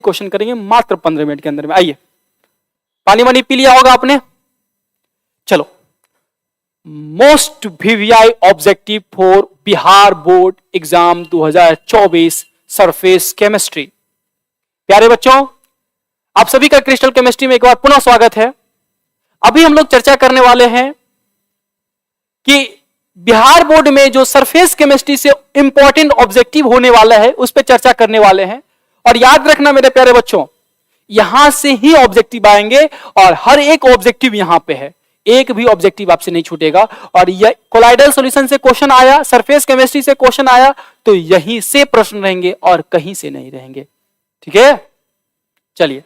Question करेंगे मात्र 15 minute के अंदर में। आइए, पानी वानी पी लिया होगा आपने। चलो, most VVI objective for Bihar board exam 2024 surface chemistry. प्यारे बच्चों, आप सभी का क्रिस्टल केमिस्ट्री में एक बार पुनः स्वागत है। अभी हम लोग चर्चा करने वाले हैं कि बिहार बोर्ड में जो सरफेस केमिस्ट्री से इंपॉर्टेंट ऑब्जेक्टिव होने वाला है उस पर चर्चा करने वाले हैं। और याद रखना मेरे प्यारे बच्चों, यहां से ही ऑब्जेक्टिव आएंगे और हर एक ऑब्जेक्टिव यहां पे है, एक भी ऑब्जेक्टिव आपसे नहीं छूटेगा। और यह कोलाइडल सॉल्यूशन से क्वेश्चन आया, सरफेस केमिस्ट्री से क्वेश्चन आया, तो यहीं से प्रश्न रहेंगे और कहीं से नहीं रहेंगे। ठीक है, चलिए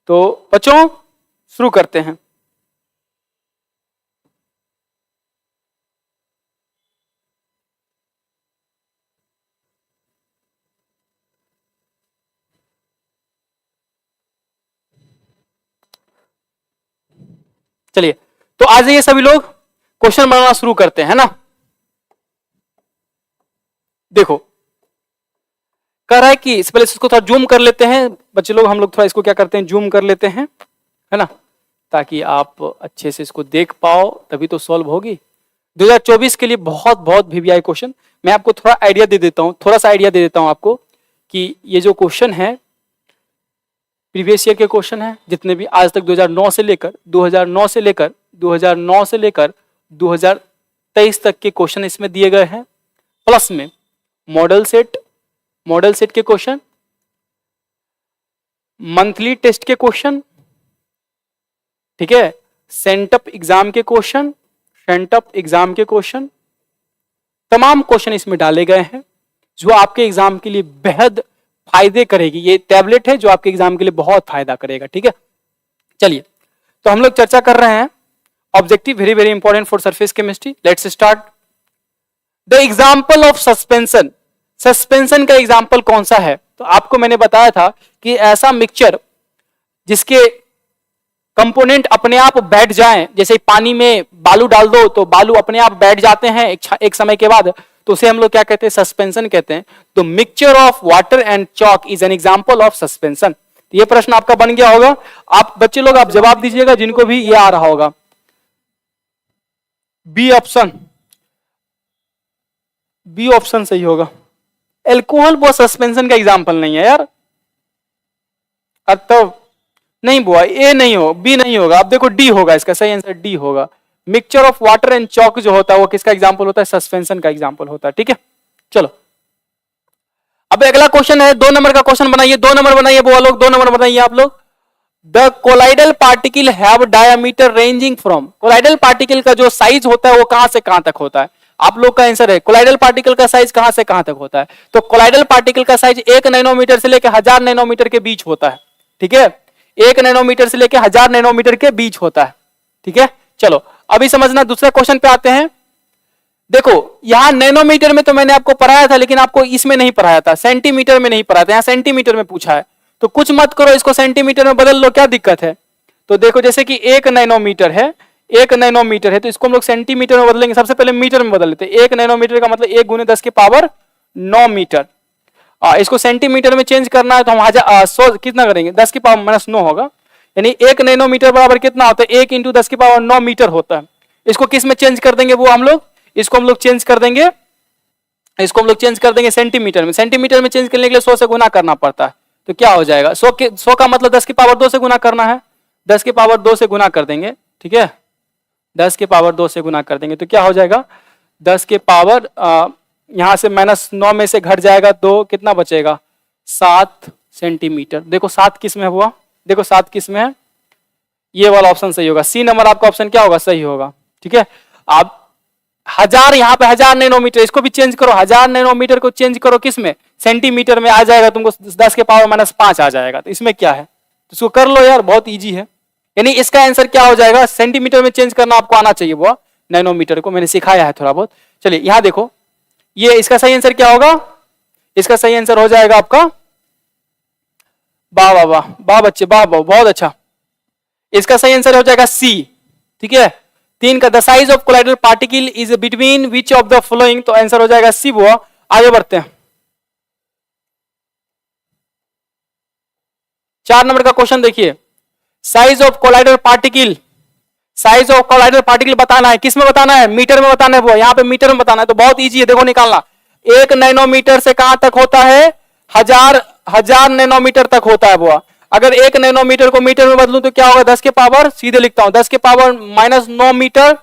तो बच्चों शुरू करते हैं। चलिए तो आज ये सभी लोग क्वेश्चन बनाना शुरू करते हैं ना। देखो, कह रहा है कि इस पहले इसको थोड़ा जूम कर लेते हैं बच्चे लोग, हम लोग थोड़ा इसको क्या करते हैं, जूम कर लेते हैं, है ना, ताकि आप अच्छे से इसको देख पाओ, तभी तो सॉल्व होगी। 2024 के लिए बहुत बहुत वीवीआई क्वेश्चन। मैं आपको थोड़ा आइडिया दे देता हूं, थोड़ा सा आइडिया दे देता हूं आपको कि ये जो क्वेश्चन है प्रीवियस ईयर के क्वेश्चन है, जितने भी आज तक 2009 से लेकर 2023 तक के क्वेश्चन इसमें दिए गए हैं। प्लस में मॉडल सेट के क्वेश्चन, मंथली टेस्ट के क्वेश्चन, ठीक है, सेंटअप एग्जाम के क्वेश्चन, तमाम क्वेश्चन इसमें डाले गए हैं जो आपके एग्जाम के लिए बेहद फायदे करेगी। ये टैबलेट है जो आपके एग्जाम के लिए बहुत फायदा करेगा। ठीक है, चलिए तो हम लोग चर्चा कर रहे हैं objective, very very important for surface chemistry. Let's start. The example of suspension. Suspension का एग्जाम्पल कौन सा है? तो आपको मैंने बताया था कि ऐसा मिक्सचर जिसके कंपोनेंट अपने आप बैठ जाएं, जैसे पानी में बालू डाल दो तो बालू अपने आप बैठ जाते हैं एक समय के बाद, तो उसे हम लोग क्या कहते हैं, सस्पेंशन कहते हैं। तो mixture of water and chalk is an example of suspension. ये प्रश्न आपका बन गया होगा। आप बच्चे लोग आप जवाब दीजिएगा जिनको भी ये आ रहा होगा। बी ऑप्शन सही होगा। एल्कोहल वो सस्पेंशन का एग्जांपल नहीं है यार। अब तो नहीं बुआ, ए नहीं हो, बी नहीं होगा। अब देखो डी होगा, इसका सही आंसर डी होगा। Mixture of water and chalk जो होता है वो किसका एग्जांपल होता है? सस्पेंशन का एग्जांपल होता है। ठीक है, चलो अब अगला क्वेश्चन है, 2 नंबर का क्वेश्चन बनाइए। 2 नंबर बनाइए बुआ लोग, 2 नंबर बनाइए आप लोग। The colloidal particle have diameter ranging from. Colloidal particle का जो साइज होता है वो कहां से कहां तक होता है? आप लोग का आंसर है कोलाइडल पार्टिकल का साइज कहां से कहां तक होता है? तो कोलाइडल पार्टिकल का साइज 1 नैनोमीटर से लेकर 1000 नैनोमीटर के बीच होता है। ठीक है, 1 नैनोमीटर से लेकर 1000 नैनोमीटर के बीच होता है। ठीक है, चलो अभी समझना, दूसरे क्वेश्चन पे आते हैं। देखो यहां नैनोमीटर में तो मैंने आपको पढ़ाया था, लेकिन आपको इसमें नहीं पढ़ाया था, सेंटीमीटर में नहीं पढ़ाया था, यहां सेंटीमीटर में पूछा है। तो कुछ मत करो, इसको सेंटीमीटर में बदल लो, क्या दिक्कत है? तो देखो जैसे कि 1 नैनोमीटर है, 1 नैनोमीटर है, तो इसको हम लोग सेंटीमीटर में बदलेंगे। सबसे पहले मीटर में बदल लेते हैं। 1 नैनोमीटर का मतलब 1 × 10⁻9 मीटर। इसको सेंटीमीटर में चेंज करना है तो हम 100 कितना करेंगे? 10⁻−9 होगा। यानी 1 नैनोमीटर बराबर कितना होता है? 1 × 10⁻9 मीटर होता है। इसको किस में चेंज कर देंगे वो हम लोग? इसको हम लोग चेंज कर देंगे सेंटीमीटर में। सेंटीमीटर में चेंज करने के लिए 100 से गुना करना पड़ता है। तो क्या हो जाएगा? 100 का मतलब 10⁻2 से गुना करना है। 10⁻2 से गुना कर देंगे। ठीक है, 10⁻2 से गुना कर देंगे तो क्या हो जाएगा? 10 के पावर यहां से -9 में से घट जाएगा 2, कितना बचेगा? 7 सेंटीमीटर। देखो 7 किस में हुआ? देखो 7 किस में है? ये वाला ऑप्शन सही होगा। सी नंबर आपका ऑप्शन क्या होगा? सही होगा। ठीक है, आप 1000, यहाँ पे 1000 नैनोमीटर, इसको भी चेंज करो। 1000 नैनोमीटर को चेंज करो किस में? सेंटीमीटर में आ जाएगा, तुमको 10⁻5 आ जाएगा। तो इसमें क्या है? तो इसको कर लो यार, बहुत इजी है। यानी इसका आंसर क्या हो जाएगा? सेंटीमीटर में चेंज करना आपको आना चाहिए वो, नैनोमीटर को मैंने सिखाया है थोड़ा बहुत। चलिए यहां देखो, ये इसका सही आंसर क्या होगा? इसका सही आंसर हो जाएगा आपका, वाह वाह वाह वाह बच्चे, वाह वाह, बहुत अच्छा। इसका सही आंसर हो जाएगा सी। ठीक है, 3 का the size of colloidal particle is between which of the following, तो आंसर हो जाएगा सी। वो आगे बढ़ते हैं। 4 नंबर का क्वेश्चन देखिए, size of colloidal particle, size of colloidal particle बताना है, किस में बताना है, मीटर में बताना है, वो यहाँ पे मीटर में बताना है, तो बहुत इजी है, देखो निकालना। 1 नैनोमीटर से कहां तक होता है, हजार नैनोमीटर तक होता है वो। अगर 1 नैनोमीटर को मीटर में बदलूं तो क्या होगा, 10 के पावर, सीधे लिखता हूं 10 के पावर -9 मीटर,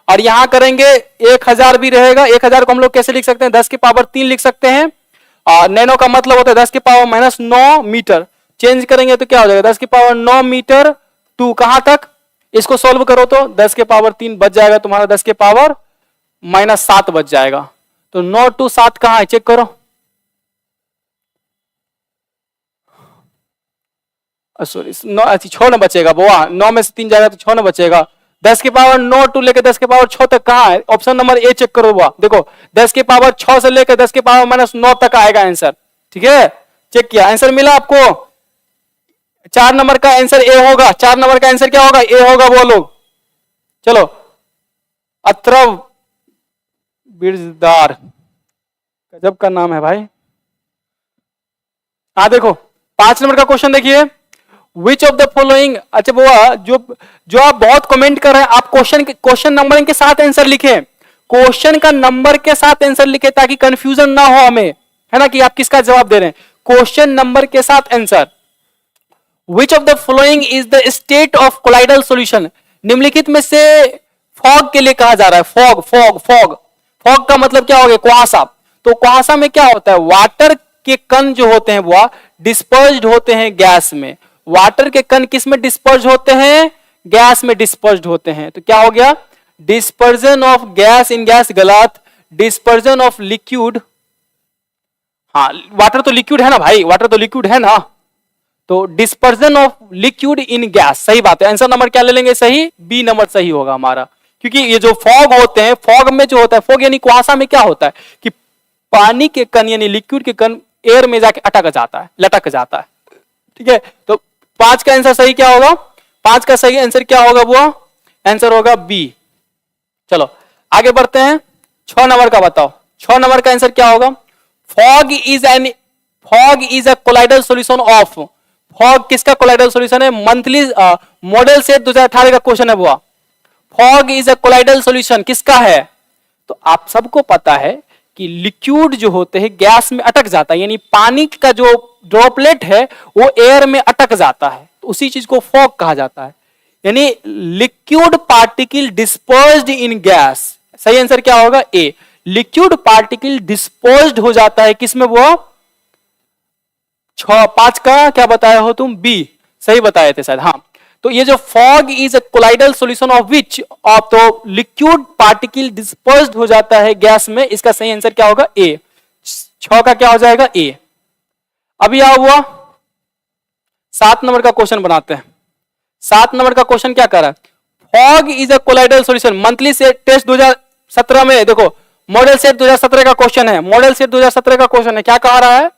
और यहां करेंगे 1000 भी रहेगा, 1000 को हम लोग कैसे लिख सकते हैं, 10 के पावर 3 लिख सकते हैं। नैनो का मतलब होता है 10 के पावर -9 मीटर, चेंज करेंगे तो क्या हो जाएगा, 10 के पावर 9 मीटर टू कहां तक, इसको सोल्व करो तो 10 के पावर 3 बच जाएगा तुम्हारा, 10 के पावर -7 बच जाएगा। तो 9 टू 7 कहां है, चेक करो, सॉरी 6 न बचेगा बुआ, 9 में से 3 जाएगा तो 6 न बचेगा। 10 के पावर 9 टू लेकर 10 के पावर 6 तक कहां है, ऑप्शन नंबर ए चेक करो बुआ, देखो 10 के पावर 6 से लेकर 10 के पावर -9 तक आएगा आंसर, ठीक है, चेक किया, आंसर मिला आपको। 4 नंबर का आंसर ए होगा, 4 नंबर का आंसर क्या होगा, ए होगा वो लोग। चलो, अत्रव बिरजदार, गजब का नाम है भाई। देखो 5 नंबर का क्वेश्चन देखिए, विच ऑफ द फॉलोइंग, अच्छा वो जो आप बहुत कमेंट कर रहे हैं, आप क्वेश्चन नंबर के साथ आंसर लिखें, क्वेश्चन का नंबर के साथ आंसर लिखे ताकि कंफ्यूजन ना हो हमें, है ना, कि आप किसका जवाब दे रहे हैं, क्वेश्चन नंबर के साथ answer. Which of the following is the state of colloidal solution, निम्नलिखित में से फॉग के लिए कहा जा रहा है, फॉग फॉग फॉग फॉग का मतलब क्या हो गया, कुहासा। तो कुहासा में क्या होता है, वाटर के कण जो होते हैं वो डिस्पर्स्ड होते हैं गैस में, वाटर के कण किस में डिस्पर्ज होते हैं, गैस में डिस्पर्ज होते हैं। तो क्या हो गया, dispersion of gas in gas, गलत, डिस्पर्जन ऑफ लिक्विड, हाँ वाटर तो लिक्विड है ना भाई, वाटर तो लिक्विड है ना, तो dispersion of liquid in gas, सही बात है। आंसर नंबर क्या ले लेंगे, सही, बी नंबर सही होगा हमारा, क्योंकि ये जो फॉग होते हैं, फॉग में जो होता है, फॉग यानी कुहासा में क्या होता है कि पानी के कण यानी लिक्विड के कण एयर में जाके अटक जाता है, लटक जाता है, ठीक है। तो 5 का आंसर सही क्या होगा, 5 का सही आंसर क्या होगा, वो आंसर होगा बी। चलो आगे बढ़ते हैं, 6 नंबर का बताओ, 6 नंबर का आंसर क्या होगा, fog is a colloidal solution of, fog किसका कोलाइडल सॉल्यूशन है, मंथली मॉडल सेट 2018 का क्वेश्चन है वो, fog is a colloidal solution किसका है। तो आप सबको पता है कि लिक्विड जो होते हैं गैस में अटक जाता है, यानी पानी का जो ड्रॉपलेट है वो एयर में अटक जाता है, तो उसी चीज को फॉग कहा जाता है, यानी लिक्विड पार्टिकल डिस्पर्स्ड इन गैस। सही आंसर क्या होगा, ए, लिक्विड पार्टिकल डिस्पर्स्ड हो जाता है किसमें, वो 5 का क्या बताया हो तुम, बी सही बताए थे शायद, हाँ। तो ये जो fog is a colloidal solution of which, of तो लिक्विड पार्टिकल डिस्पर्स्ड हो जाता है गैस में, इसका सही आंसर क्या होगा, ए, 6 का क्या हो जाएगा, ए। अभी क्या हुआ, 7 नंबर का क्वेश्चन बनाते हैं। 7 नंबर का क्वेश्चन क्या कर रहा है, fog is a colloidal solution, monthly set test 2017 में, देखो मॉडल सेट 2017 का क्वेश्चन है, मॉडल सेट 2017 का क्वेश्चन है, क्या कह रहा है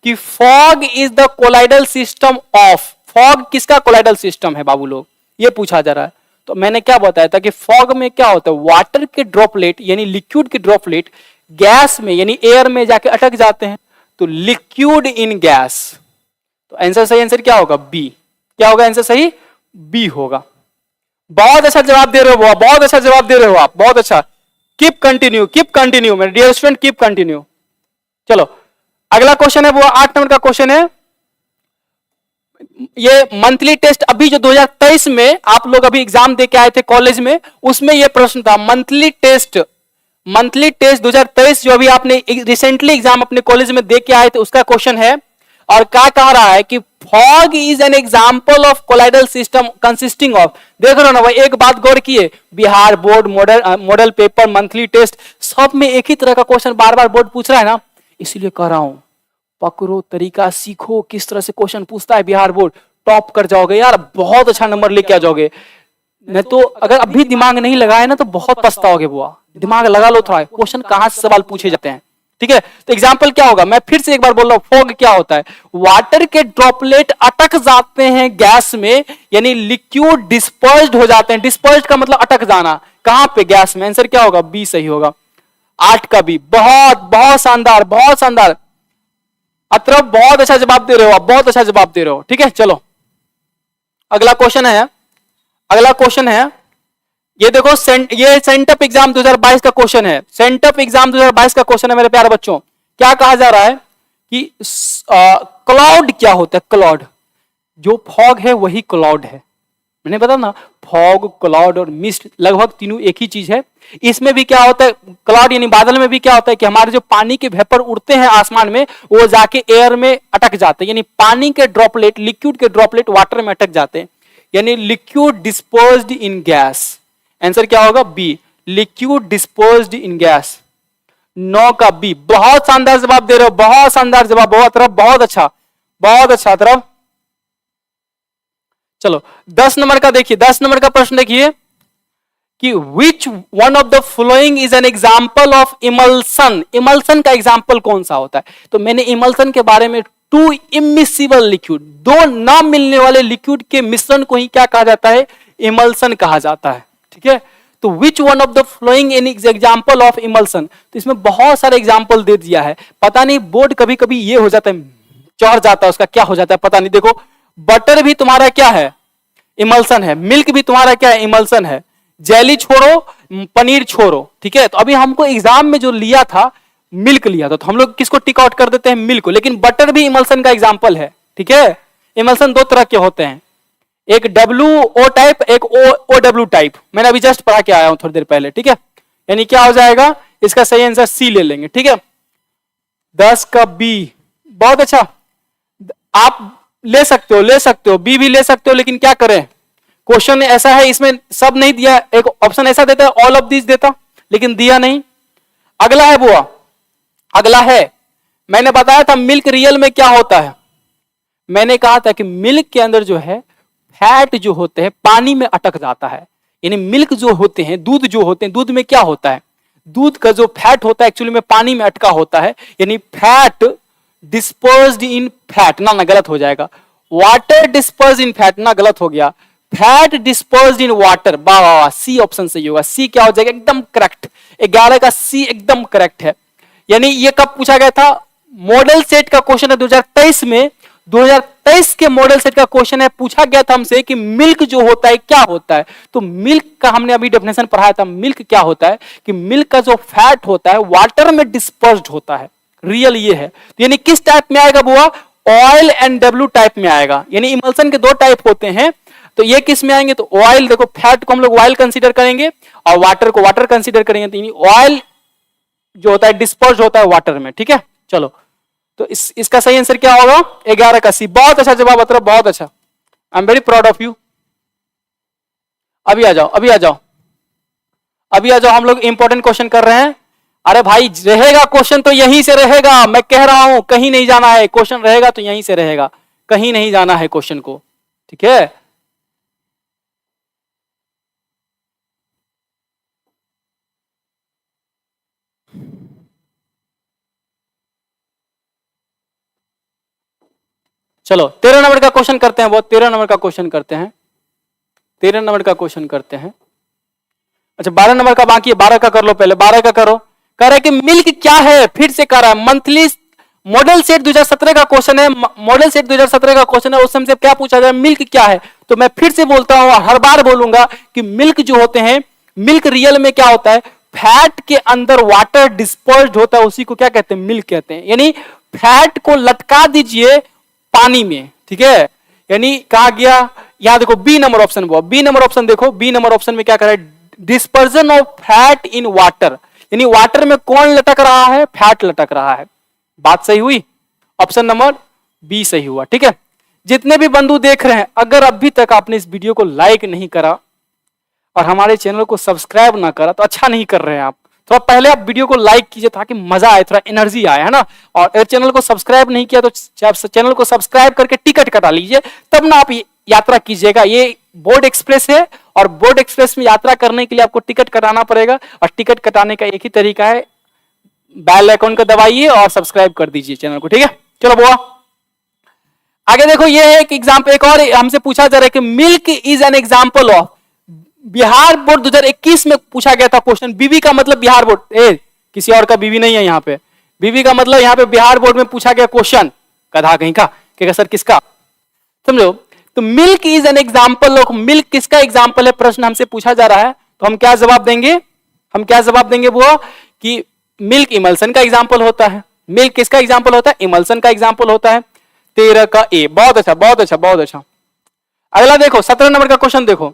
कि fog is the colloidal system of, fog किसका कोलाइडल सिस्टम है बाबू लोग, ये पूछा जा रहा है। तो मैंने क्या बताया था कि फॉग में क्या होता है, वाटर के ड्रॉपलेट यानी लिक्विड के ड्रॉपलेट गैस में यानी एयर में जाके अटक जाते हैं, तो लिक्विड इन गैस। तो आंसर सही आंसर क्या होगा, बी, क्या होगा आंसर सही, बी होगा। बहुत अच्छा जवाब दे रहे हो, बहुत अच्छा जवाब दे रहे हो आप, बहुत अच्छा, कीप कंटिन्यू मेरे डियर स्टूडेंट, कीप कंटिन्यू। चलो अगला क्वेश्चन है वो 8 नंबर का क्वेश्चन है, ये मंथली टेस्ट अभी जो 2023 में आप लोग अभी एग्जाम दे के आए थे कॉलेज में, उसमें ये प्रश्न था, मंथली टेस्ट 2023 जो अभी आपने रिसेंटली एग्जाम अपने कॉलेज में दे के आए थे उसका क्वेश्चन है, और क्या कह रहा है कि fog is an example of colloidal system consisting of, देख रहे हो ना भाई, एक बात गौर किए, Bihar board model paper monthly test सब में एक ही तरह का क्वेश्चन बार बार बोर्ड पूछ रहा है ना, इसीलिए कह रहा हूं पकड़ो तरीका, सीखो किस तरह से क्वेश्चन पूछता है बिहार बोर्ड, टॉप कर जाओगे यार, बहुत अच्छा नंबर लेके आ जाओगे। नहीं तो अगर अभी दिमाग नहीं लगाए ना तो बहुत पछताओगे बुआ, दिमाग लगा लो थोड़ा, क्वेश्चन कहां से सवाल पूछे जाते हैं, ठीक है। तो एग्जाम्पल क्या होगा, मैं फिर से एक बार बोल रहा हूं, फॉग क्या होता है, वाटर के ड्रॉपलेट अटक जाते हैं गैस में, यानी लिक्विड डिस्पर्स्ड हो जाते हैं, डिस्पर्स्ड का मतलब अटक जाना, कहां पे, गैस में। आंसर क्या होगा, बी सही होगा, 8 का बी, बहुत बहुत शानदार, बहुत शानदार। अतरफ बहुत अच्छा जवाब दे रहे हो आप, बहुत अच्छा जवाब दे रहे हो। ठीक है, चलो अगला क्वेश्चन है, अगला क्वेश्चन है ये देखो, ये सेंटअप एग्जाम 2022 का क्वेश्चन है, सेंटअप एग्जाम 2022 का क्वेश्चन है मेरे प्यारे बच्चों। क्या कहा जा रहा है कि क्लाउड क्या होता है? क्लाउड, जो फॉग है वही क्लाउड है। मैंने बताया ना, फॉग, क्लाउड और मिस्ट लगभग तीनों एक ही चीज है। इसमें भी क्या होता है, क्लाउड यानी बादल में भी क्या होता है कि हमारे जो पानी के वेपर उड़ते हैं आसमान में, वो जाके एयर में अटक जाते हैं, यानी पानी के ड्रॉपलेट, लिक्विड के ड्रॉपलेट वाटर में अटक जाते हैं, यानी liquid dispersed in gas. Answer क्या होगा? B, liquid dispersed in gas. 9 का बी। बहुत शानदार जवाब दे रहे हो, बहुत शानदार जवाब, बहुत अच्छा, बहुत अच्छा तरफ। चलो 10 नंबर का देखिए, 10 नंबर का प्रश्न देखिए कि विच one of the following is an example of emulsion. Emulsion का एग्जाम्पल कौन सा होता है? तो मैंने इमल्सन के बारे में, टू इमिसिबल लिक्विड, दो ना मिलने वाले लिक्विड के मिश्रण को ही क्या कहा जाता है? इमल्सन कहा जाता है। ठीक है, तो which one of the following in example of emulsion. तो इसमें बहुत सारे एग्जाम्पल दे दिया है, पता नहीं बोर्ड कभी कभी ये हो जाता है, चढ़ जाता है, उसका क्या हो जाता है पता नहीं। देखो बटर भी तुम्हारा क्या है? इमल्सन है। मिल्क भी तुम्हारा क्या है? इमल्सन है। जेली छोड़ो, पनीर छोड़ो। ठीक है, तो अभी हमको एग्जाम में जो लिया था मिल्क लिया था, तो हम लोग किसको टिक आउट कर देते हैं? मिल्क को। लेकिन बटर भी इमल्सन का एग्जाम्पल है। ठीक है, इमल्सन दो तरह के होते हैं, एक WO टाइप, एक OW टाइप। मैंने अभी जस्ट पढ़ा के आया हूं थोड़ी देर पहले। ठीक है, यानी क्या हो जाएगा? इसका सही आंसर सी ले लेंगे। ठीक है, 10 का बी। बहुत अच्छा, आप ले सकते हो, ले सकते हो, बी भी ले सकते हो, लेकिन क्या करें, क्वेश्चन ऐसा है, इसमें सब नहीं दिया। एक ऑप्शन ऐसा देता है ऑल ऑफ दिस देता, लेकिन दिया नहीं। अगला है बुआ, अगला है, मैंने बताया था मिल्क रियल में क्या होता है। मैंने कहा था कि मिल्क के अंदर जो है फैट जो होते हैं पानी में अटक जाता है, यानी मिल्क जो होते हैं, दूध जो होते हैं, दूध में क्या होता है? दूध का जो फैट होता है एक्चुअली में पानी में अटका होता है, यानी फैट डिस्पर्स्ड इन फैट, ना गलत हो जाएगा, वाटर डिस्पर्स इन फैट, ना गलत हो गया, फैट डिस्पर्स्ड इन वाटर। वाह वाह वाह, सी ऑप्शन सही होगा। सी क्या हो जाएगा? एकदम करेक्ट, 11 का सी एकदम करेक्ट है। यानी ये कब पूछा गया था? मॉडल सेट का क्वेश्चन है 2023 में, 2023 के मॉडल सेट का क्वेश्चन है, पूछा गया था हमसे कि मिल्क जो होता है क्या होता है। तो मिल्क का हमने अभी डेफिनेशन पढ़ाया था, मिल्क क्या होता है कि मिल्क का जो फैट होता है वाटर में डिस्पर्स्ड होता है। रियल ये है, तो यानी किस टाइप में आएगा बुआ? ऑयल एंड डब्ल्यू टाइप में आएगा। यानी इमल्सन के दो टाइप होते हैं, तो ये किस में आएंगे? तो ऑयल, देखो फैट को हम लोग ऑयल कंसीडर करेंगे और वाटर को वाटर कंसीडर करेंगे, तो ऑयल जो होता है डिस्पर्स होता है वाटर में। ठीक है, चलो तो इसका सही आंसर क्या होगा? 11 का सी। बहुत अच्छा जवाब अतरफ, बहुत अच्छा, आई am very proud of you. अभी आ जाओ, अभी आ जाओ, अभी आ जाओ, हम लोग इंपॉर्टेंट क्वेश्चन कर रहे हैं। अरे भाई रहेगा क्वेश्चन तो यहीं से रहेगा, मैं कह रहा हूं, कहीं नहीं जाना है, क्वेश्चन रहेगा तो यहीं से रहेगा, कहीं नहीं जाना है क्वेश्चन को। ठीक है, चलो 13 नंबर का क्वेश्चन करते हैं, बहुत 13 नंबर का क्वेश्चन करते हैं, 13 नंबर का क्वेश्चन करते हैं। अच्छा 12 नंबर का बाकी है, 12 का कर लो पहले, 12 का करो। कह रहा है कि मिल्क क्या है? फिर से कह रहा है, मंथली मॉडल सेट 2017 का क्वेश्चन है, मॉडल सेट 2017 का क्वेश्चन है, उस समय से क्या पूछा जाए? मिल्क क्या है? तो मैं फिर से बोलता हूं, हर बार बोलूंगा कि मिल्क जो होते हैं, मिल्क रियल में क्या होता है? फैट के अंदर वाटर डिस्पर्स्ड होता है, उसी को क्या कहते हैं? मिल्क कहते हैं। यानी फैट को लटका दीजिए पानी में। ठीक है, यानी कहा गया, यहां देखो B number option, B number option देखो, बी नंबर ऑप्शन में क्या कर रहा है? Dispersion of fat in water, यानी वाटर में कौन लटक रहा है? फैट लटक रहा है। बात सही हुई, ऑप्शन नंबर बी सही हुआ। ठीक है, जितने भी बंधु देख रहे हैं, अगर अभी तक आपने इस वीडियो को लाइक नहीं करा और हमारे चैनल को सब्सक्राइब ना करा तो अच्छा नहीं कर रहे हैं आप। थोड़ा पहले आप वीडियो को लाइक कीजिए ताकि मजा आए, थोड़ा एनर्जी आए, है ना। और अगर चैनल को सब्सक्राइब नहीं किया तो चैनल को सब्सक्राइब करके टिकट कटा लीजिए, तब ना आप यात्रा कीजिएगा। ये बोर्ड एक्सप्रेस है और बोर्ड एक्सप्रेस में यात्रा करने के लिए आपको टिकट कटाना पड़ेगा, और टिकट कटाने का एक ही तरीका है, बेल आइकन को दबाइए और सब्सक्राइब कर दीजिए चैनल को। ठीक है, चलो बुआ आगे देखो, ये है एक एग्जाम्पल, एक और हमसे पूछा जा रहा है कि milk is an example of. Bihar board 2021 में पूछा गया था क्वेश्चन, बीबी का मतलब बिहार बोर्ड, किसी और का बीबी नहीं है यहाँ पे, बीवी का मतलब यहाँ पे बिहार बोर्ड में पूछा गया क्वेश्चन, गधा कहीं का, क्या सर किसका, समझो। तो milk is an example of, milk किसका एग्जाम्पल है, प्रश्न हमसे पूछा जा रहा है, तो हम क्या जवाब देंगे, हम क्या जवाब देंगे वो कि मिल्क इमल्सन का एग्जाम्पल होता है। मिल्क किसका एग्जाम्पल होता है, इमल्सन का एग्जाम्पल होता है। 13 का ए, बहुत अच्छा बहुत अच्छा बहुत अच्छा। अगला देखो 17 नंबर का क्वेश्चन देखो,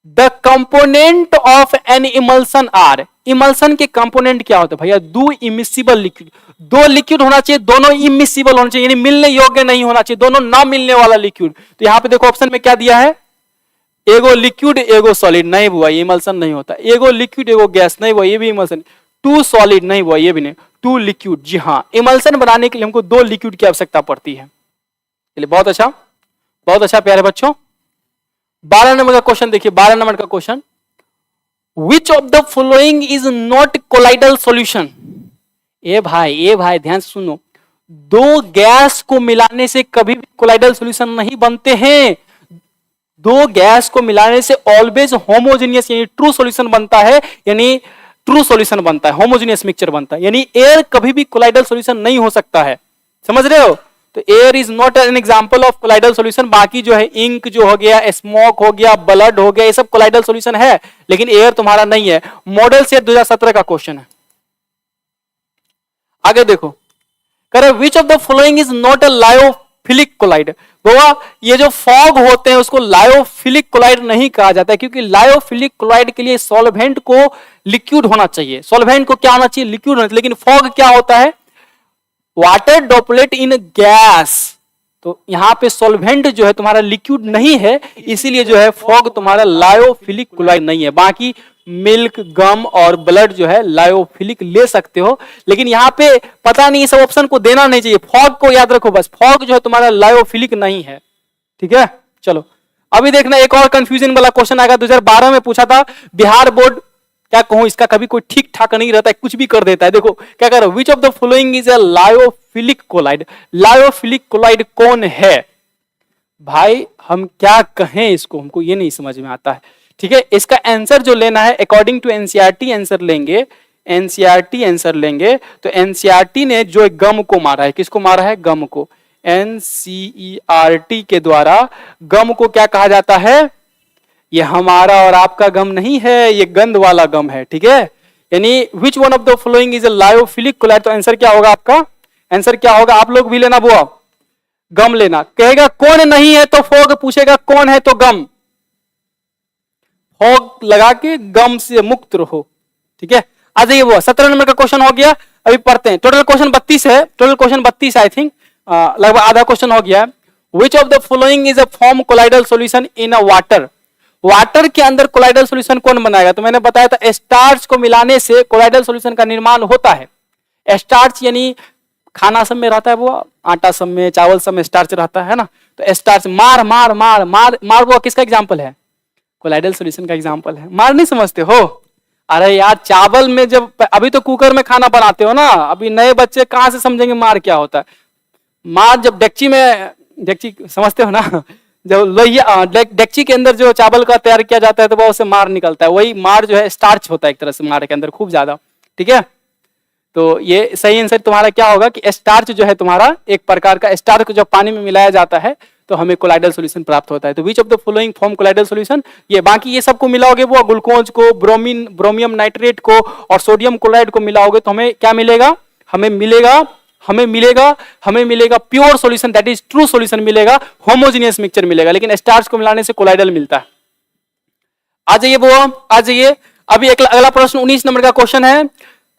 the component of an emulsion are, emulsion के कंपोनेंट क्या होते हैं भैया, दो इमिसिबल लिक्विड, दो लिक्विड होना चाहिए, दोनों इमिसिबल होना चाहिए, यानी मिलने योग्य नहीं होना चाहिए, दोनों ना मिलने वाला लिक्विड। तो यहां पे देखो ऑप्शन में क्या दिया है, एगो लिक्विड एगो सॉलिड, नहीं हुआ ये इमल्सन नहीं होता। एगो लिक्विड एगो गैस, नहीं हुआ ये भी इमल्सन। टू सॉलिड, नहीं हुआ ये भी नहीं। टू लिक्विड, जी हाँ, इमल्सन बनाने के लिए हमको दो लिक्विड की आवश्यकता पड़ती है। चलिए बहुत अच्छा प्यारे बच्चों। 12 नंबर का क्वेश्चन देखिए, 12 नंबर का question, which of the following is not colloidal solution. ए भाई ध्यान से सुनो, दो गैस को मिलाने से कभी भी कोलाइडल सॉल्यूशन नहीं बनते हैं। दो गैस को मिलाने से ऑलवेज होमोजेनियस यानी ट्रू सॉल्यूशन बनता है, यानी ट्रू सॉल्यूशन बनता है, होमोजेनियस मिक्सचर बनता है, यानी एयर कभी भी कोलाइडल सॉल्यूशन नहीं हो सकता है, समझ रहे हो। तो air is not an example of colloidal solution. बाकी जो है इंक जो हो गया, स्मोक हो गया, ब्लड हो गया, ये सब कोलाइडल सॉल्यूशन है, लेकिन एयर तुम्हारा नहीं है। मॉडल सेट 2017 का क्वेश्चन है। आगे देखो, करे which of the following is not a lyophilic colloid. बाबा ये जो फॉग होते हैं उसको लायोफिलिक कोलाइड नहीं कहा जाता है, क्योंकि लायोफिलिक कोलाइड के लिए सॉल्वेंट को लिक्विड होना चाहिए। सॉल्वेंट को क्या होना चाहिए, लिक्विड होना चाहिए। लेकिन फॉग क्या होता है, वाटर ड्रॉपलेट इन गैस। तो यहां पे सॉल्वेंट जो है तुम्हारा लिक्विड नहीं है, इसीलिए जो है फॉग तुम्हारा लायोफिलिक कोलाइड नहीं है। बाकी मिल्क, गम और ब्लड जो है लायोफिलिक ले सकते हो, लेकिन यहां पे पता नहीं, सब ऑप्शन को देना नहीं चाहिए। फॉग को याद रखो बस, फॉग जो है तुम्हारा लायोफिलिक नहीं है, ठीक है। चलो अभी देखना, एक और कंफ्यूजन वाला क्वेश्चन आएगा, 2012 में पूछा था। बिहार बोर्ड क्या कहूं, इसका कभी कोई ठीक ठाक नहीं रहता है, कुछ भी कर देता है। देखो क्या कर रहा है, which of the following is a lyophilic colloid. Lyophilic colloid कौन है भाई, हम क्या कहें इसको, हमको ये नहीं समझ में आता है, ठीक है। इसका आंसर जो लेना है अकॉर्डिंग टू एनसीईआरटी आंसर लेंगे, एनसीईआरटी आंसर लेंगे। तो एनसीईआरटी ने जो गम को मारा है, किसको मारा है, गम को। एनसीईआरटी के द्वारा गम को क्या कहा जाता है, ये हमारा और आपका गम नहीं है, ये गंध वाला गम है, ठीक है। यानी which one of the following is a lyophilic colloid. तो आंसर क्या होगा आपका, आंसर क्या होगा, आप लोग भी लेना बुआ, गम लेना। कहेगा कौन नहीं है तो फॉग, पूछेगा कौन है तो गम, फॉग लगा के गम से मुक्त रहो, ठीक है। आ जाइए वो 17 नंबर का क्वेश्चन हो गया। अभी पढ़ते हैं, टोटल क्वेश्चन 32 है, टोटल क्वेश्चन 32 आई थिंक, लगभग आधा क्वेश्चन हो गया। विच of the following is a form colloidal solution in a water. Water के अंदर कोलाइडल सॉल्यूशन कौन बनाएगा, तो मैंने बताया था स्टार्च को मिलाने से कोलाइडल सॉल्यूशन का निर्माण होता है। स्टार्च यानी खाना सब में रहता है वो, आटा सब में, चावल सब में स्टार्च रहता है ना। तो स्टार्च, मार मार मार मार मार वो किसका एग्जाम्पल है, कोलाइडल सॉल्यूशन का एग्जाम्पल है। मार नहीं समझते हो, अरे यार चावल में जब, अभी तो कुकर में खाना बनाते हो ना, अभी नए बच्चे कहां से समझेंगे मार क्या होता है। मार जब डेगची में, डेगची समझते हो ना, जब लोहिया डेगची के अंदर जो चावल का तैयार किया जाता है तो वो उससे मार निकलता है, वही मार जो है स्टार्च होता है एक तरह से मार के अंदर खूब ज्यादा, ठीक है। तो ये सही आंसर तुम्हारा क्या होगा कि स्टार्च जो है तुम्हारा एक प्रकार का, स्टार्च को जब पानी में मिलाया जाता है तो हमें कोलाइडल सॉल्यूशन प्राप्त होता है। तो विच of the following form colloidal solution, ये बाकी ये सबको मिलाओगे, वो ग्लूकोज को, ब्रोमियम नाइट्रेट को और सोडियम क्लोराइड को मिलाओगे तो हमें क्या मिलेगा, हमें मिलेगा pure solution, that is true solution मिलेगा, होमोजेनियस मिक्सचर मिलेगा। लेकिन स्टार्च को मिलाने से कोलाइडल मिलता है। आ जाइए वो, आ जाइए। अभी एक अगला प्रश्न 19 नंबर का क्वेश्चन है।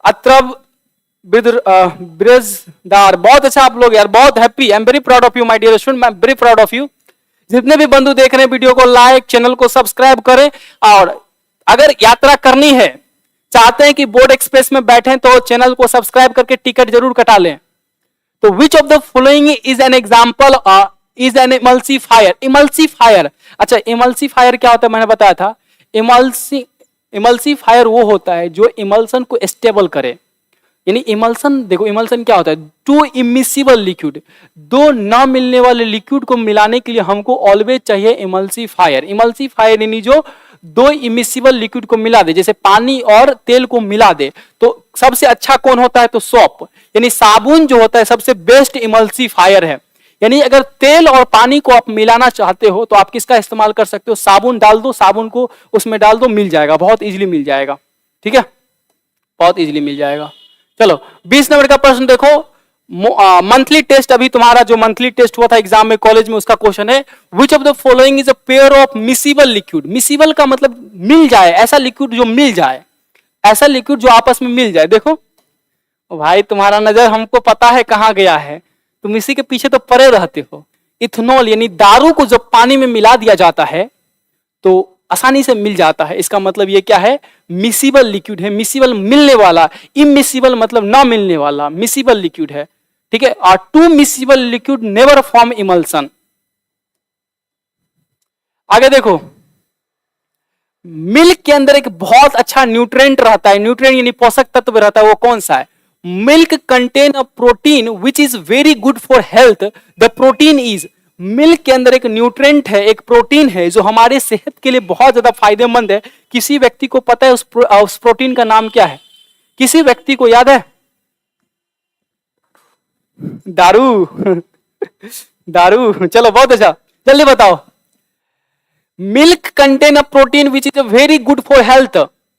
अत्रब ब्रजदार, बहुत अच्छा आप लोग यार, बहुत happy, I am very proud of you my dear student, I am very proud of you. जितने भी बंधु देख रहे हैं वीडियो को लाइक, चैनल को सब्सक्राइब करें। और अगर यात्रा करनी है, चाहते हैं कि बोर्ड एक्सप्रेस में बैठे तो चैनल को सब्सक्राइब करके टिकट जरूर कटा लें। तो विच of the following is an example, is an emulsifier. Emulsifier, अच्छा इमल्सीफायर क्या होता है मैंने बताया था। इमल्सीफायर वो होता है जो इमल्सन को स्टेबल करे। यानी इमल्सन, देखो इमल्सन क्या होता है, टू इमिसिबल लिक्विड, दो ना मिलने वाले लिक्विड को मिलाने के लिए हमको ऑलवेज चाहिए इमल्सीफायर। इमल्सीफायर यानी जो दो इमिसिबल लिक्विड को मिला दे, जैसे पानी और तेल को मिला दे, तो सबसे अच्छा कौन होता है? तो सोप, यानी साबुन जो होता है सबसे बेस्ट इमल्सिफायर है। यानी अगर तेल और पानी को आप मिलाना चाहते हो तो आप किसका इस्तेमाल कर सकते हो? साबुन डाल दो, साबुन को उसमें डाल दो, मिल जाएगा, बहुत इजीली मिल जाएगा। ठीक है, बहुत इजीली मिल जाएगा। चलो 20 नंबर का प्रश्न देखो, मंथली टेस्ट, अभी तुम्हारा जो मंथली टेस्ट हुआ था एग्जाम में कॉलेज में, उसका क्वेश्चन है which of the following is a pair of miscible liquid. Miscible का मतलब मिल जाए, ऐसा लिक्विड जो मिल जाए, ऐसा लिक्विड जो आपस में मिल जाए। देखो भाई तुम्हारा नजर हमको पता है कहां गया है, तुम इसी के पीछे तो पड़े रहते हो। इथेनॉल यानी दारू को जब पानी में मिला दिया जाता है तो आसानी से मिल जाता है, इसका मतलब ये क्या है? मिसिबल लिक्विड है। मिसिबल मिलने वाला, इमिसिबल मतलब ना मिलने वाला, मिसिबल लिक्विड है। ठीक है, और two miscible liquid never form emulsion. आगे देखो, मिल्क के अंदर एक बहुत अच्छा न्यूट्रिएंट रहता है, न्यूट्रिएंट यानी पोषक तत्व रहता है, वो कौन सा है? Milk contain a protein which is very good for health, the protein is. Milk के अंदर एक न्यूट्रिएंट है, एक प्रोटीन है जो हमारे सेहत के लिए बहुत ज्यादा फायदेमंद है। किसी व्यक्ति को पता है उस प्रोटीन का नाम क्या है? किसी व्यक्ति को याद है? दारू दारू, चलो बहुत अच्छा, जल्दी बताओ। Milk contain a protein which is very good for health,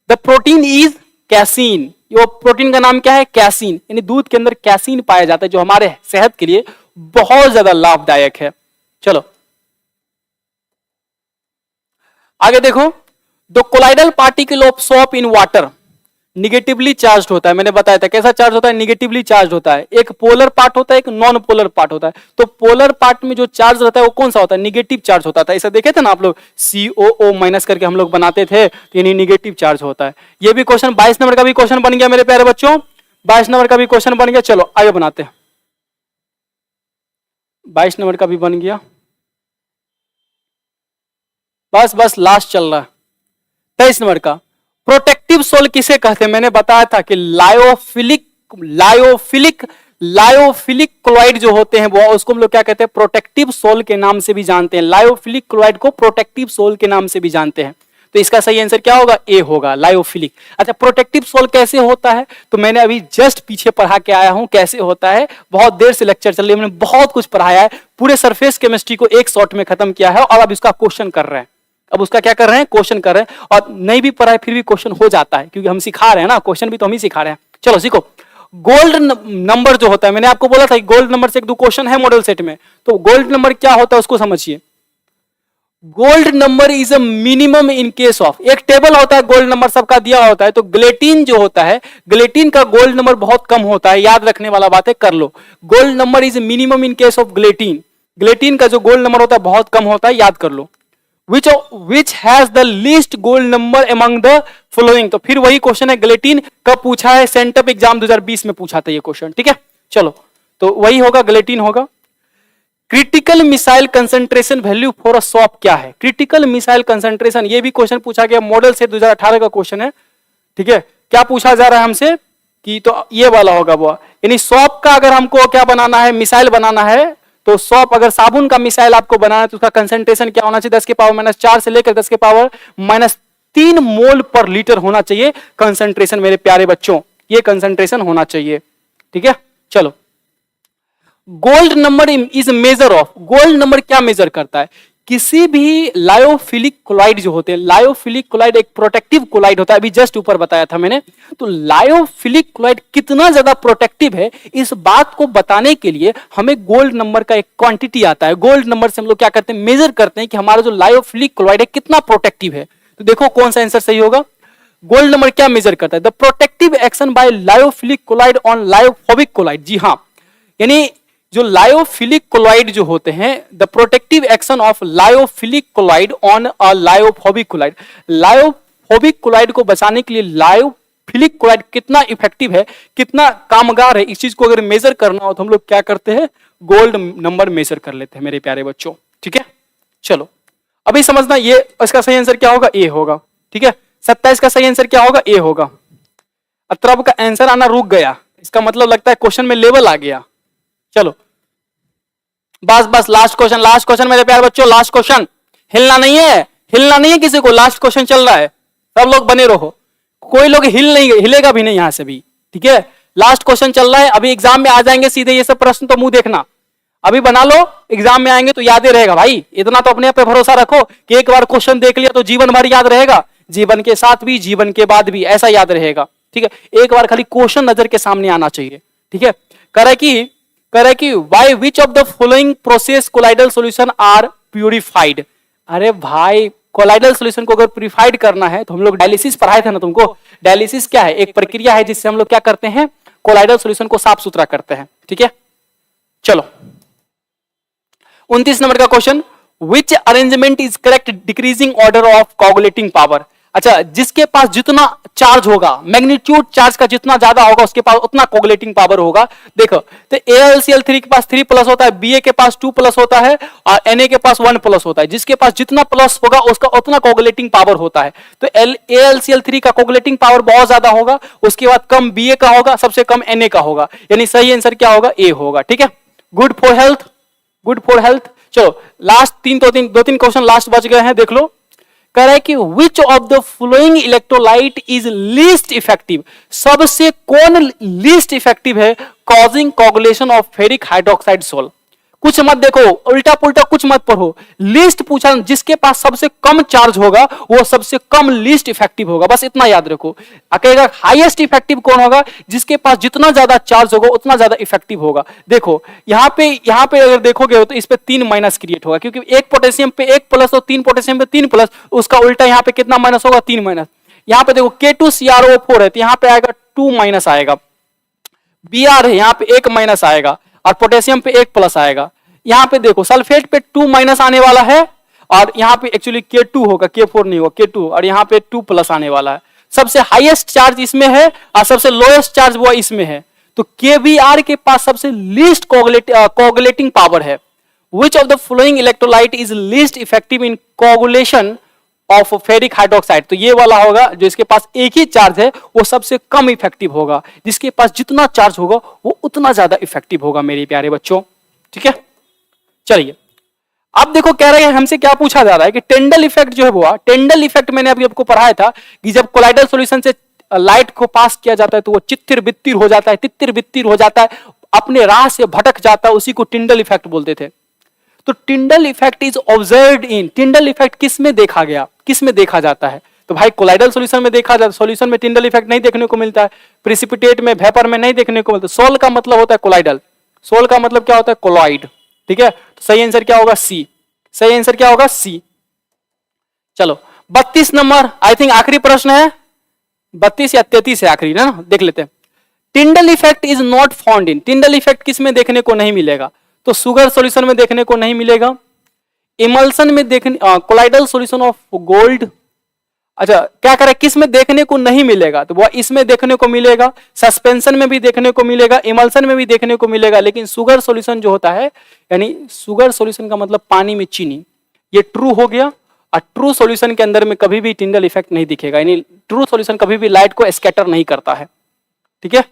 the protein is casein. ये प्रोटीन का नाम क्या है? कैसीन, यानी दूध के अंदर कैसीन पाया जाता है जो हमारे सेहत के लिए बहुत ज्यादा लाभदायक है। चलो आगे देखो, the colloidal particle of soap in water negatively charge होता है। मैंने बताया था कैसा चार्ज होता है? निगेटिवली चार्ज होता है। एक पोलर पार्ट होता है, एक नॉन पोलर पार्ट होता है। तो पोलर पार्ट में जो चार्ज रहता है वो कौन सा होता है? निगेटिव चार्ज होता था। ऐसा देखे थे ना आप लोग, COO माइनस करके हम लोग बनाते थे, तो यानी निगेटिव चार्ज होता है। ये भी क्वेश्चन 22 नंबर का भी क्वेश्चन बन गया मेरे प्यारे बच्चों, 22 नंबर का भी क्वेश्चन बन गया। चलो आगे बनाते हैं, 22 नंबर का भी बन गया। बस लास्ट चल रहा है। 23 नंबर का, प्रोटेक्टिव सोल किसे कहते हैं? मैंने बताया था कि लायोफिलिक क्लोराइड जो होते हैं वो, उसको हम लोग क्या कहते हैं? प्रोटेक्टिव सोल के नाम से भी जानते हैं। लायोफिलिक क्लोराइड को प्रोटेक्टिव सोल के नाम से भी जानते हैं। तो इसका सही आंसर क्या होगा? ए होगा, लायोफिलिक। अच्छा, प्रोटेक्टिव सोल कैसे होता है? तो मैंने अभी जस्ट पीछे पढ़ा के आया हूं कैसे होता है। बहुत देर से लेक्चर चल रही है, मैंने बहुत कुछ पढ़ाया है, पूरे सरफेस केमिस्ट्री को एक शॉट में खत्म किया है, और अब इसका क्वेश्चन कर रहे हैं। अब उसका क्या कर रहे हैं? क्वेश्चन कर रहे हैं। और नहीं भी पढ़ा है फिर भी क्वेश्चन हो जाता है, क्योंकि हम सिखा रहे हैं ना, क्वेश्चन भी तो हम ही सिखा रहे हैं। चलो सीखो। गोल्ड नंबर जो होता है, मैंने आपको बोला था कि गोल्ड नंबर से एक दो क्वेश्चन है मॉडल सेट में, तो गोल्ड नंबर क्या होता है उसको समझिए। Gold number is a minimum in case of, एक टेबल होता है गोल्ड नंबर सबका दिया होता है, तो ग्लेटिन जो होता है, ग्लेटिन का गोल्ड नंबर बहुत कम होता है, याद रखने वाला बात है, कर लो। Gold number is minimum in case of gelatin, gelatin का जो गोल्ड नंबर होता है बहुत कम होता है, याद कर लो। which has the least gold number among the following, तो फिर वही क्वेश्चन है, ग्लेटिन कब पूछा है? सेंटअप एग्जाम 2020 में पूछा था ये क्वेश्चन। ठीक है, चलो तो वही होगा, ग्लेटिन होगा। Critical missile concentration value for a shop क्या है? क्रिटिकल मिसाइल कंसंट्रेशन, ये भी क्वेश्चन पूछा गया, मॉडल से 2018 का क्वेश्चन है। ठीक है, क्या पूछा जा रहा है हमसे कि, तो ये वाला होगा वो, यानी सॉप का अगर हमको क्या बनाना है? मिसाइल बनाना है, तो सॉप, अगर साबुन का मिसाइल आपको बनाना है तो उसका कंसंट्रेशन क्या होना चाहिए? 10 के पावर -4 से लेकर 10 के पावर -3 मोल पर लीटर होना चाहिए कंसंट्रेशन, मेरे प्यारे बच्चों, ये कंसंट्रेशन होना चाहिए। ठीक है, चलो। Gold number is measure of, gold number क्या मेजर करता है? किसी भी लायोफिलिक क्लोराइड जो होते हैं, लायोफिलिक क्लोराइड एक प्रोटेक्टिव क्लोराइड होता है, अभी जस्ट ऊपर बताया था मैंने। तो लायोफिलिक क्लोराइड कितना ज्यादा प्रोटेक्टिव है, इस बात को बताने के लिए हमें गोल्ड नंबर का एक क्वांटिटी आता है। गोल्ड नंबर से हम लोग क्या करते हैं? मेजर करते हैं कि हमारा जो लायोफिलिक क्लोराइड है कितना प्रोटेक्टिव है। तो देखो कौन सा आंसर सही होगा। गोल्ड नंबर क्या मेजर करता है? The protective action by lyophilic chloride on lyophobic chloride. जी हाँ, यानी जो लायोफिलिक क्लोराइड जो होते हैं, the protective action of lyophilic chloride on a lyophobic chloride, lyophobic chloride को बचाने के लिए लायोफिलिक क्लोराइड कितना इफेक्टिव है, कितना कामगार है, इस चीज को अगर मेजर करना हो तो हम लोग क्या करते हैं? गोल्ड नंबर मेजर कर लेते हैं मेरे प्यारे बच्चों। ठीक है, चलो अभी समझना, ये इसका सही आंसर क्या होगा? ए होगा। ठीक है, 27 का सही आंसर क्या होगा? ए होगा। अत्रब का आंसर आना रुक गया, इसका मतलब लगता है क्वेश्चन में लेवल आ गया। चलो बस लास्ट क्वेश्चन मेरे प्यारे बच्चों, लास्ट क्वेश्चन, हिलना नहीं है, हिलना नहीं है किसी को, लास्ट क्वेश्चन चल रहा है, सब लोग बने रहो, कोई लोग हिलेगा भी नहीं यहां से भी, ठीक है। लास्ट क्वेश्चन चल रहा है, अभी एग्जाम में आ जाएंगे सीधे ये सब प्रश्न, तो मुंह देखना, अभी बना लो, एग्जाम में आएंगे तो याद ही रहेगा भाई, इतना तो अपने आप पे भरोसा रखो कि एक बार क्वेश्चन देख लिया तो जीवन भर याद रहेगा, जीवन के साथ भी जीवन के बाद भी ऐसा याद रहेगा, ठीक है। एक बार खाली क्वेश्चन नजर के सामने आना चाहिए, ठीक है। करे कि by which of the following process colloidal solution are purified. अरे भाई कोलाइडल सॉल्यूशन को अगर प्यूरिफाइड करना है तो हम लोग डायलिसिस पढ़ाए थे ना तुमको, डायलिसिस क्या है, एक प्रक्रिया है जिससे हम लोग क्या करते हैं, कोलाइडल सॉल्यूशन को साफ सुथरा करते हैं, ठीक है। चलो 29 नंबर का question, which arrangement is correct decreasing order of coagulating power. अच्छा, जिसके पास जितना चार्ज होगा, मैग्नीट्यूड चार्ज का जितना ज्यादा होगा उसके पास उतना कोगुलेटिंग पावर होगा। देखो तो AlCl3 के पास 3 प्लस होता है, Ba के पास 2 प्लस होता है और Na के पास 1 प्लस होता है, जिसके पास जितना प्लस होगा उसका उतना कोगुलेटिंग पावर होता है। तो AlCl3 का कोगुलेटिंग पावर बहुत ज्यादा होगा, उसके बाद कम Ba का होगा, सबसे कम Na का होगा, यानी सही आंसर क्या होगा, A होगा, ठीक है। Good for health, good for health. चलो लास्ट दो तीन क्वेश्चन लास्ट बच गए हैं, देख लो। कह रहा है कि which of the following electrolyte is least effective, सबसे कौन लीस्ट इफेक्टिव है causing coagulation of ferric hydroxide sol. कुछ मत देखो, उल्टा पुल्टा कुछ मत पढ़ो, लीस्ट पूछा, जिसके पास सबसे कम चार्ज होगा वो सबसे कम लीस्ट इफेक्टिव होगा, बस इतना याद रखो। कहेगा हाईएस्ट इफेक्टिव कौन होगा, जिसके पास जितना ज्यादा चार्ज होगा उतना ज्यादा इफेक्टिव होगा। देखो यहाँ पे अगर देखोगे तो इस पे 3 माइनस क्रिएट होगा, क्योंकि एक पोटेशियम पे 1 प्लस और 3 पोटेशियम पे 3 प्लस, उसका उल्टा यहाँ पे कितना माइनस होगा, 3 माइनस। यहाँ पे देखो K2CrO4 है तो यहाँ पे आएगा 2 माइनस आएगा, Br है यहाँ पे 1 माइनस आएगा और पोटेशियम पे 1 प्लस आएगा। यहाँ पे देखो सल्फेट पे 2 माइनस आने वाला है और यहाँ पे एक्चुअली K2 होगा, K4 नहीं होगा, K2, और यहाँ पे 2 प्लस आने वाला है। सबसे हाईएस्ट चार्ज इसमें है और सबसे लोएस्ट चार्ज वो इसमें है, तो KBr के पास सबसे लीस्ट कोगुलेटिंग पावर है। Which of the following electrolyte is least effective in coagulation of ferric hydroxide, तो ये वाला होगा जो इसके पास एक ही चार्ज है वो सबसे कम इफेक्टिव होगा, जिसके पास जितना चार्ज होगा वो उतना ज्यादा इफेक्टिव होगा मेरे प्यारे बच्चों, ठीक है। चलिए अब देखो कह रहे हैं हमसे क्या पूछा जा रहा है कि टेंडल इफेक्ट जो है वो, टेंडल इफेक्ट मैंने अभी आपको पढ़ाया था कि जब कोलाइडल सॉल्यूशन से लाइट को पास किया जाता है तो वो चित्तिर बित्तिर हो जाता है, तित्तिर बित्तिर हो जाता है, अपने राह से भटक जाता है, उसी को टिंडल इफेक्ट बोलते थे। तो Tyndall effect is observed in, Tyndall effect किस में देखा गया, किस में देखा जाता है, तो भाई कोलाइडल सॉल्यूशन में देखा जाता है। सॉल्यूशन में टिंडल इफेक्ट नहीं देखने को मिलता है, प्रेसिपिटेट में, वेपर में नहीं देखने को मिलता। सोल का मतलब होता है कोलाइडल, सोल का मतलब क्या होता है, कोलॉइड, ठीक है। तो सही आंसर क्या होगा, सी, सही आंसर क्या होगा, सी। चलो 32 नंबर आई थिंक आखिरी प्रश्न है, 32 या 33 है आखिरी ना, देख लेते हैं। Tyndall effect is not found in, Tyndall effect किस में देखने को नहीं मिलेगा, तो शुगर सॉल्यूशन में देखने को नहीं मिलेगा, इमल्सन में देखने, कोलाइडल सॉल्यूशन ऑफ गोल्ड, अच्छा क्या करें किस में देखने को नहीं मिलेगा, तो वो इसमें देखने को मिलेगा, सस्पेंशन में भी देखने को मिलेगा, इमल्सन में भी देखने को मिलेगा, लेकिन शुगर सॉल्यूशन जो होता है, यानी शुगर सॉल्यूशन का मतलब पानी में चीनी, ये ट्रू हो गया। और ट्रू सॉल्यूशन के अंदर में कभी भी टिंडल इफेक्ट नहीं दिखेगा, यानी ट्रू सॉल्यूशन कभी भी लाइट को स्कैटर नहीं करता है, ठीक है।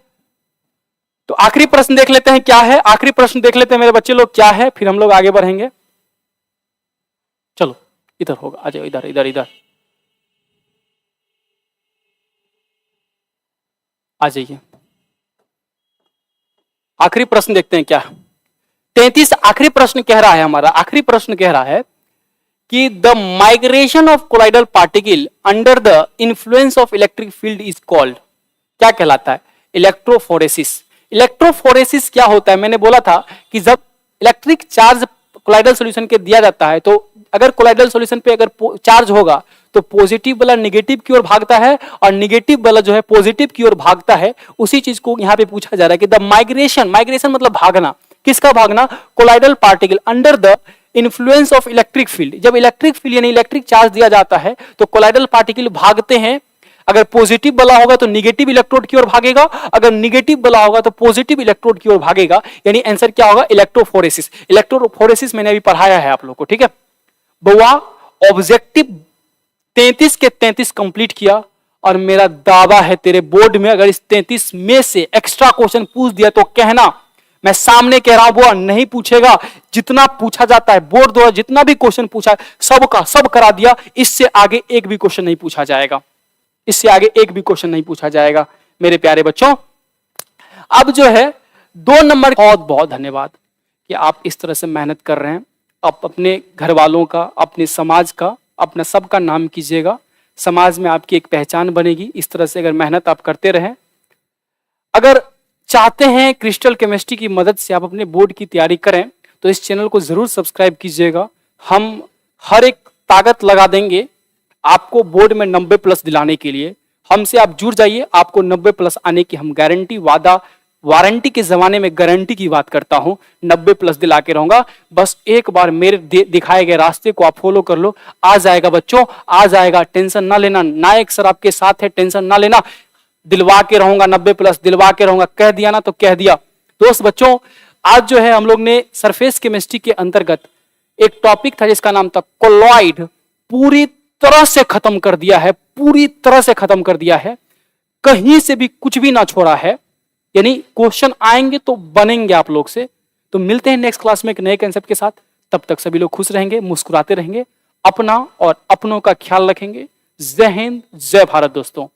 तो आखिरी प्रश्न देख लेते हैं क्या है, आखिरी प्रश्न देख लेते हैं मेरे बच्चे लोग क्या है, फिर हम लोग आगे बढ़ेंगे। चलो इधर होगा, आ जाओ इधर इधर इधर आ जाइए। आखिरी प्रश्न देखते हैं क्या, 33 आखिरी प्रश्न कह रहा है, हमारा आखिरी प्रश्न कह रहा है कि the migration of colloidal particle under the influence of electric field is called, क्या कहलाता है, इलेक्ट्रोफोरेसिस। इलेक्ट्रोफोरेसिस क्या होता है, मैंने बोला था कि जब इलेक्ट्रिक चार्ज कोलाइडल सॉल्यूशन के दिया जाता है, तो अगर कोलाइडल सॉल्यूशन पे अगर चार्ज होगा तो पॉजिटिव वाला नेगेटिव की ओर भागता है और नेगेटिव वाला जो है पॉजिटिव की ओर भागता है। उसी चीज को यहाँ पे पूछा जा रहा है कि द माइग्रेशन, माइग्रेशन मतलब भागना, किसका भागना, colloidal particle under the influence of electric field. जब इलेक्ट्रिक फील्ड यानी इलेक्ट्रिक चार्ज दिया जाता है तो कोलाइडल पार्टिकल भागते हैं, अगर पॉजिटिव वाला होगा तो निगेटिव इलेक्ट्रोड की ओर भागेगा, अगर निगेटिव वाला होगा तो पॉजिटिव इलेक्ट्रोड की ओर भागेगा, यानी आंसर क्या होगा, इलेक्ट्रोफोरेसिस। इलेक्ट्रोफोरेसिस मैंने अभी पढ़ाया है आप लोग को, ठीक है। बउआ ऑब्जेक्टिव 33 के 33 कंप्लीट किया और मेरा दावा है तेरे बोर्ड में अगर इस 33 में से एक्स्ट्रा क्वेश्चन पूछ दिया तो कहना मैं सामने कह रहा हूं वो नहीं पूछेगा। जितना पूछा जाता है बोर्ड द्वारा, जितना भी क्वेश्चन पूछा है सबका सब करा दिया। इससे आगे एक भी क्वेश्चन नहीं पूछा जाएगा, इससे आगे एक भी क्वेश्चन नहीं पूछा जाएगा मेरे प्यारे बच्चों। अब जो है 2 नंबर, बहुत बहुत धन्यवाद कि आप इस तरह से मेहनत कर रहे हैं। आप अपने घर वालों का, अपने समाज का, अपना सबका नाम कीजिएगा। समाज में आपकी एक पहचान बनेगी। इस तरह से अगर मेहनत आप करते रहें, अगर चाहते हैं क्रिस्टल केमिस्ट्री की मदद से आप अपने बोर्ड की तैयारी करें तो इस चैनल को जरूर सब्सक्राइब कीजिएगा। हम हर एक ताकत लगा देंगे आपको बोर्ड में 90+ दिलाने के लिए। हमसे आप जुड़ जाइए, आपको 90+ आने की हम गारंटी, वादा, वारंटी के जमाने में गारंटी की बात करता हूं, 90+ दिला के रहूंगा। बस एक बार मेरे दिखाए गए रास्ते को आप फॉलो कर लो, आ जाएगा बच्चों, आ जाएगा। टेंशन ना लेना, नायक सर आपके साथ है, टेंशन ना लेना। दिलवा के रहूंगा 90+, दिलवा के रहूंगा। कह दिया ना तो कह दिया। दोस्त बच्चों, आज जो है हम लोग ने सरफेस केमिस्ट्री के अंतर्गत एक टॉपिक था जिसका नाम था कोलॉइड, पूरी तरह से खत्म कर दिया है, पूरी तरह से खत्म कर दिया है। कहीं से भी कुछ भी ना छोड़ा है। यानी क्वेश्चन आएंगे तो बनेंगे आप लोग से। तो मिलते हैं नेक्स्ट क्लास में एक नए कंसेप्ट के साथ। तब तक सभी लोग खुश रहेंगे, मुस्कुराते रहेंगे, अपना और अपनों का ख्याल रखेंगे। जय हिंद, जय भारत दोस्तों।